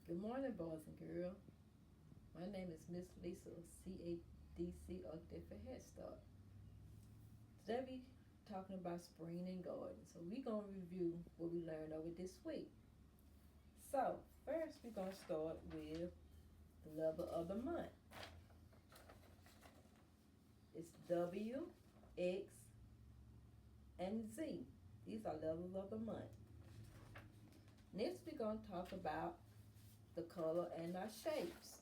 Good morning, boys and girls. My name is Miss Lisa, CADC, Arkadelphia Head Start. Today we talking about spring and garden. So we're going to review what we learned over this week. So first we're going to start with the letter of the month. It's W, X, and Z. These are levels of the month. Next we're going to talk about the color and our shapes.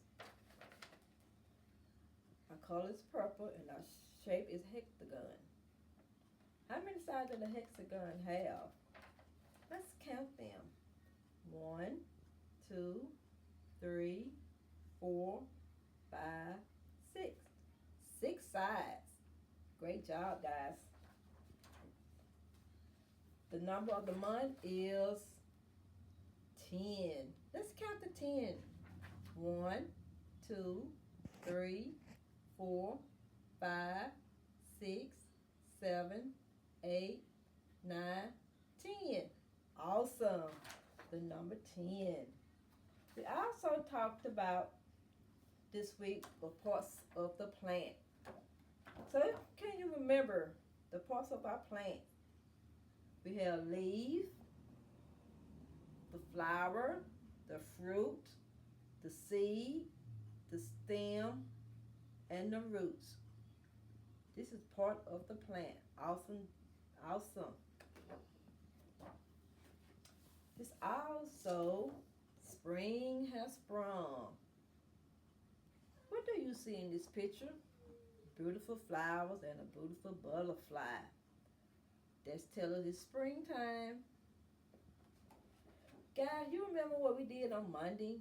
Our color is purple and our shape is hexagon. How many sides does the hexagon have? Let's count them. 1, 2, 3, 4, 5, 6. 6 sides. Great job, guys. The number of the month is 10. Let's count the 10. 1, 2, 3, 4, 5, 6, 7, 8, 9, 10. Awesome. The number 10. We also talked about this week the parts of the plant. So can you remember the parts of our plant? We have leaf, the flower, the fruit, the seed, the stem, and the roots. This is part of the plant. Awesome, awesome. This also, spring has sprung. What do you see in this picture? Beautiful flowers and a beautiful butterfly. That's telling us it's springtime. Guys, you remember what we did on Monday?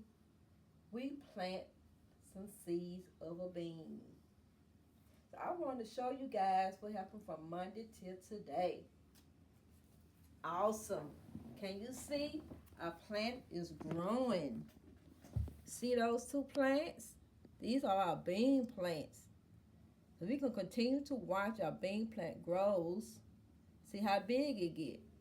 We plant some seeds of a bean. So I want to show you guys what happened from Monday till today. Awesome. Can you see? Our plant is growing. See those two plants? These are our bean plants. So we can continue to watch our bean plant grows. See how big it gets.